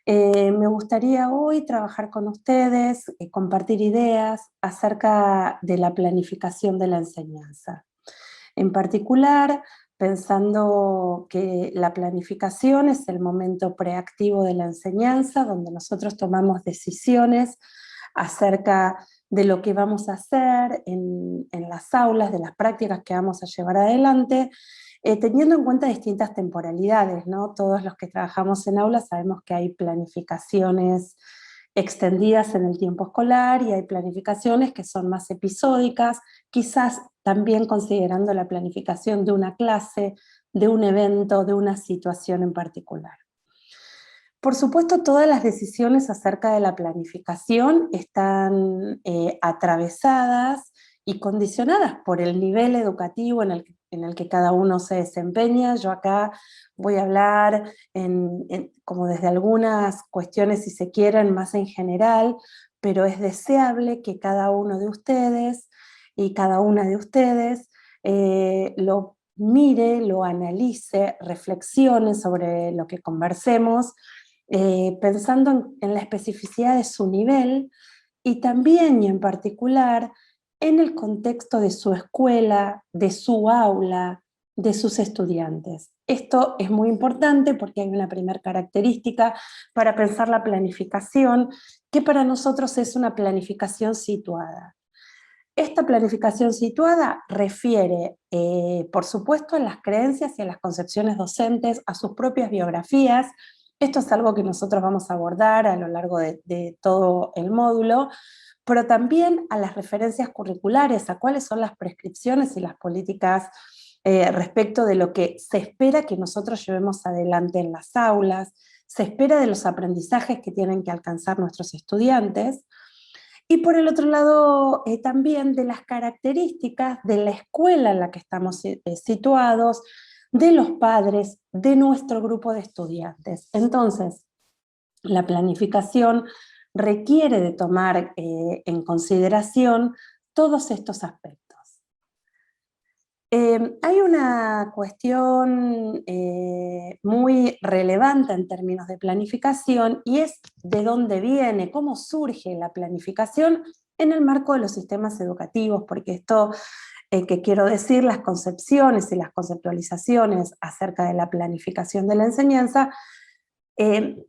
Me gustaría hoy trabajar con ustedes, compartir ideas acerca de la planificación de la enseñanza. En particular, pensando que la planificación es el momento preactivo de la enseñanza, donde nosotros tomamos decisiones acerca de lo que vamos a hacer en las aulas, de las prácticas que vamos a llevar adelante, teniendo en cuenta distintas temporalidades, ¿no? Todos los que trabajamos en aulas sabemos que hay planificaciones extendidas en el tiempo escolar y hay planificaciones que son más episódicas, quizás también considerando la planificación de una clase, de un evento, de una situación en particular. Por supuesto, todas las decisiones acerca de la planificación están atravesadas y condicionadas por el nivel educativo en el que cada uno se desempeña. Yo acá voy a hablar como desde algunas cuestiones, si se quieren, más en general, pero es deseable que cada uno de ustedes y cada una de ustedes lo mire, lo analice, reflexione sobre lo que conversemos, pensando en la especificidad de su nivel y también y en particular en el contexto de su escuela, de su aula, de sus estudiantes. Esto es muy importante porque hay una primera característica para pensar la planificación, que para nosotros es una planificación situada. Esta planificación situada refiere, por supuesto, a las creencias y a las concepciones docentes, a sus propias biografías. Esto es algo que nosotros vamos a abordar a lo largo de todo el módulo, pero también a las referencias curriculares, a cuáles son las prescripciones y las políticas respecto de lo que se espera que nosotros llevemos adelante en las aulas, se espera de los aprendizajes que tienen que alcanzar nuestros estudiantes, y por el otro lado, también de las características de la escuela en la que estamos situados, de los padres, de nuestro grupo de estudiantes. Entonces, la planificación requiere de tomar en consideración todos estos aspectos. Hay una cuestión muy relevante en términos de planificación y es de dónde viene, cómo surge la planificación en el marco de los sistemas educativos, porque esto que quiero decir, las concepciones y las conceptualizaciones acerca de la planificación de la enseñanza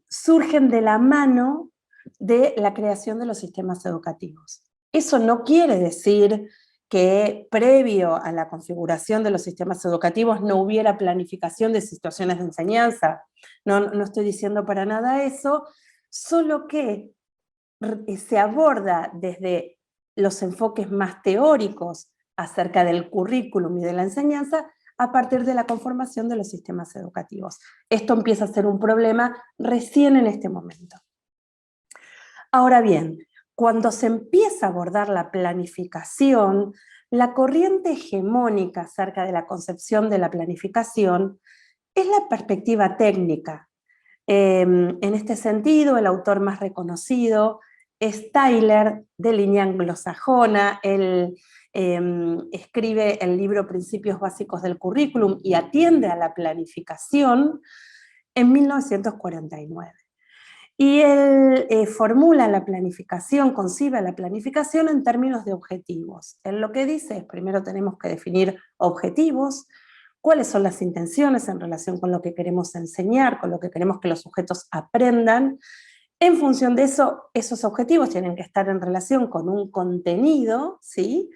surgen de la mano de la creación de los sistemas educativos. Eso no quiere decir que previo a la configuración de los sistemas educativos no hubiera planificación de situaciones de enseñanza. No estoy diciendo para nada eso, solo que se aborda desde los enfoques más teóricos acerca del currículum y de la enseñanza a partir de la conformación de los sistemas educativos. Esto empieza a ser un problema recién en este momento. Ahora bien, cuando se empieza a abordar la planificación, la corriente hegemónica acerca de la concepción de la planificación es la perspectiva técnica. En este sentido, el autor más reconocido es Tyler, de línea anglosajona. Él escribe el libro Principios Básicos del Currículum y atiende a la planificación en 1949. Y él formula la planificación, concibe la planificación en términos de objetivos. Él lo que dice es, primero tenemos que definir objetivos, cuáles son las intenciones en relación con lo que queremos enseñar, con lo que queremos que los sujetos aprendan. En función de eso, esos objetivos tienen que estar en relación con un contenido, ¿sí?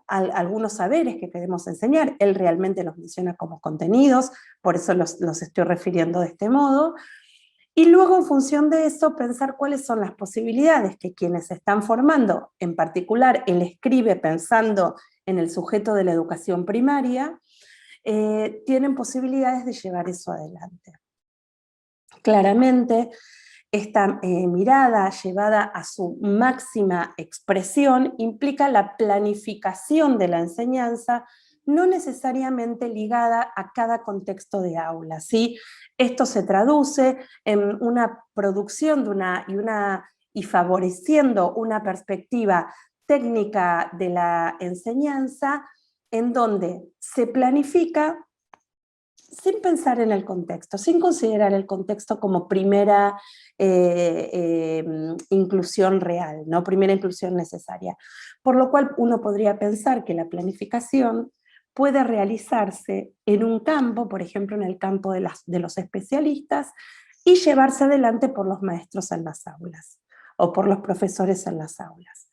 Algunos saberes que queremos enseñar, él realmente los menciona como contenidos, por eso los estoy refiriendo de este modo. Y luego, en función de eso, pensar cuáles son las posibilidades que quienes se están formando, en particular él escribe pensando en el sujeto de la educación primaria, tienen posibilidades de llevar eso adelante. Claramente, esta mirada llevada a su máxima expresión implica la planificación de la enseñanza, no necesariamente ligada a cada contexto de aula, ¿sí? Esto se traduce en una producción y favoreciendo una perspectiva técnica de la enseñanza en donde se planifica sin pensar en el contexto, sin considerar el contexto como primera inclusión real, ¿no? Primera inclusión necesaria. Por lo cual uno podría pensar que la planificación puede realizarse en un campo, por ejemplo en el campo de los especialistas, y llevarse adelante por los maestros en las aulas, o por los profesores en las aulas.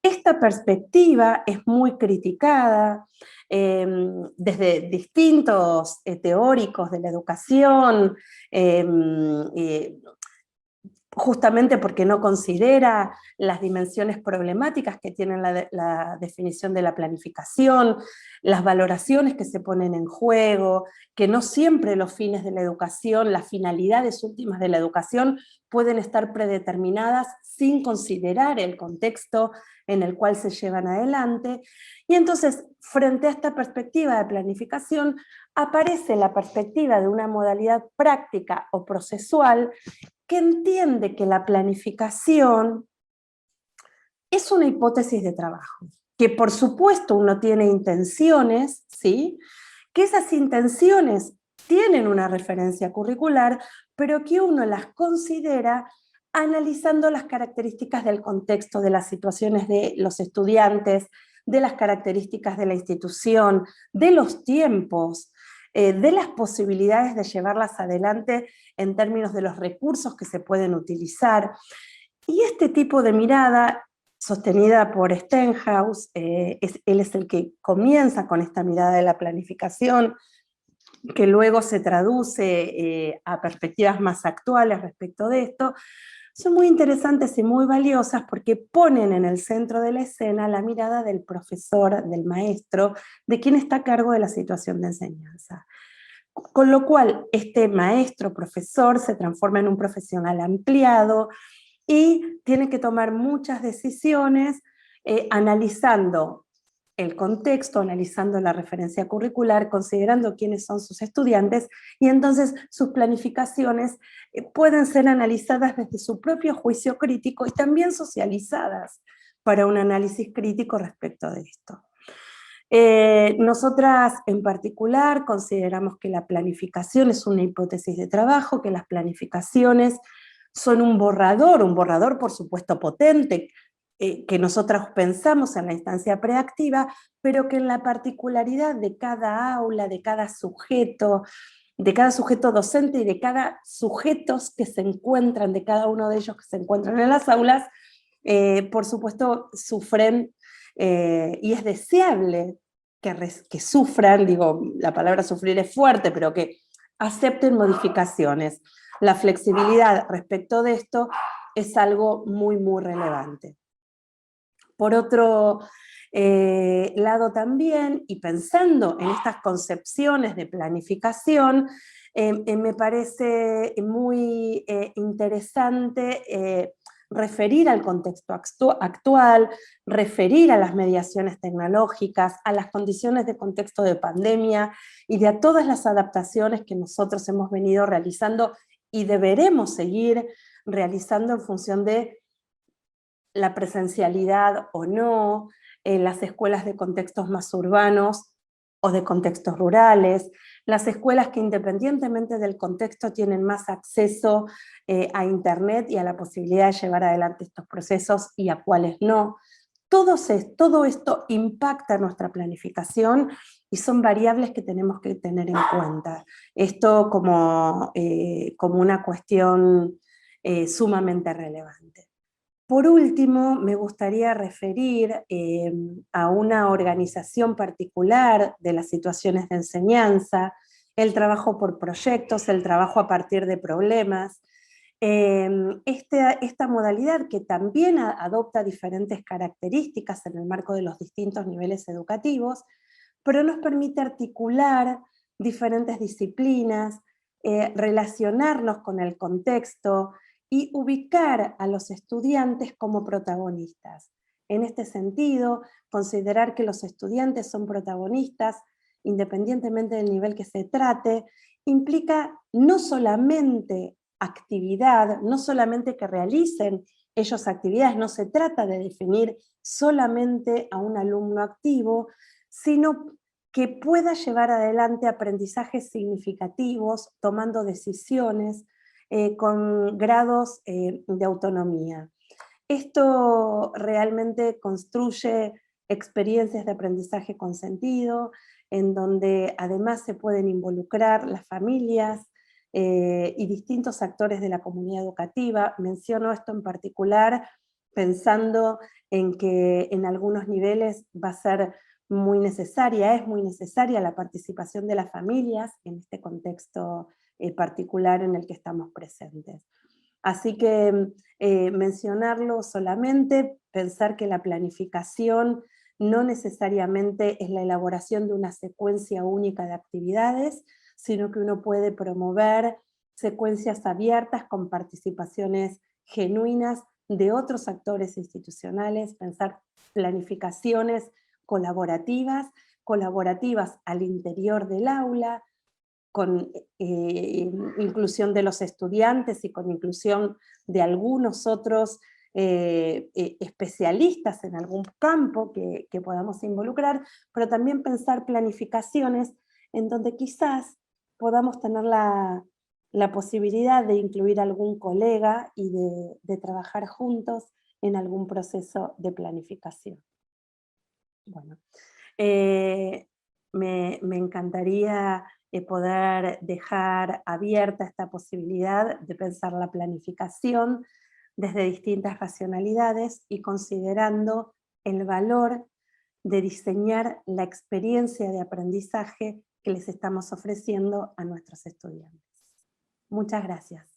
Esta perspectiva es muy criticada desde distintos teóricos de la educación, justamente porque no considera las dimensiones problemáticas que tiene la definición de la planificación, las valoraciones que se ponen en juego, que no siempre los fines de la educación, las finalidades últimas de la educación pueden estar predeterminadas sin considerar el contexto en el cual se llevan adelante. Y entonces, frente a esta perspectiva de planificación, aparece la perspectiva de una modalidad práctica o procesual que entiende que la planificación es una hipótesis de trabajo, que por supuesto uno tiene intenciones, ¿sí? Que esas intenciones tienen una referencia curricular, pero que uno las considera analizando las características del contexto, de las situaciones de los estudiantes, de las características de la institución, de los tiempos, de las posibilidades de llevarlas adelante en términos de los recursos que se pueden utilizar. Y este tipo de mirada, sostenida por Stenhouse, él es el que comienza con esta mirada de la planificación, que luego se traduce a perspectivas más actuales respecto de esto, son muy interesantes y muy valiosas porque ponen en el centro de la escena la mirada del profesor, del maestro, de quien está a cargo de la situación de enseñanza. Con lo cual, este maestro, profesor, se transforma en un profesional ampliado y tiene que tomar muchas decisiones analizando el contexto, analizando la referencia curricular, considerando quiénes son sus estudiantes, y entonces sus planificaciones pueden ser analizadas desde su propio juicio crítico y también socializadas para un análisis crítico respecto de esto. Nosotras en particular consideramos que la planificación es una hipótesis de trabajo, que las planificaciones son un borrador por supuesto potente, que nosotros pensamos en la instancia preactiva, pero que en la particularidad de cada aula, de cada sujeto docente y de cada sujetos que se encuentran, de cada uno de ellos que se encuentran en las aulas, por supuesto sufren, y es deseable que sufran, digo, la palabra sufrir es fuerte, pero que acepten modificaciones. La flexibilidad respecto de esto es algo muy, muy relevante. Por otro lado también, y pensando en estas concepciones de planificación, me parece muy interesante referir al contexto actual, referir a las mediaciones tecnológicas, a las condiciones de contexto de pandemia y de a todas las adaptaciones que nosotros hemos venido realizando y deberemos seguir realizando en función de la presencialidad o no, las escuelas de contextos más urbanos o de contextos rurales, las escuelas que independientemente del contexto tienen más acceso a internet y a la posibilidad de llevar adelante estos procesos y a cuáles no. Todo esto impacta nuestra planificación y son variables que tenemos que tener en cuenta. Esto como una cuestión sumamente relevante. Por último, me gustaría referir a una organización particular de las situaciones de enseñanza, el trabajo por proyectos, el trabajo a partir de problemas. Esta modalidad que también adopta diferentes características en el marco de los distintos niveles educativos, pero nos permite articular diferentes disciplinas, relacionarnos con el contexto, y ubicar a los estudiantes como protagonistas. En este sentido, considerar que los estudiantes son protagonistas, independientemente del nivel que se trate, implica no solamente actividad, no solamente que realicen ellos actividades, no se trata de definir solamente a un alumno activo, sino que pueda llevar adelante aprendizajes significativos, tomando decisiones con grados de autonomía. Esto realmente construye experiencias de aprendizaje con sentido, en donde además se pueden involucrar las familias y distintos actores de la comunidad educativa. Menciono esto en particular pensando en que en algunos niveles va a ser muy necesaria, es muy necesaria la participación de las familias en este contexto particular en el que estamos presentes. Así que mencionarlo solamente, pensar que la planificación no necesariamente es la elaboración de una secuencia única de actividades, sino que uno puede promover secuencias abiertas con participaciones genuinas de otros actores institucionales, pensar planificaciones colaborativas, colaborativas al interior del aula, con inclusión de los estudiantes y con inclusión de algunos otros especialistas en algún campo que podamos involucrar, pero también pensar planificaciones en donde quizás podamos tener la posibilidad de incluir a algún colega y de trabajar juntos en algún proceso de planificación. Bueno, me encantaría poder dejar abierta esta posibilidad de pensar la planificación desde distintas racionalidades y considerando el valor de diseñar la experiencia de aprendizaje que les estamos ofreciendo a nuestros estudiantes. Muchas gracias.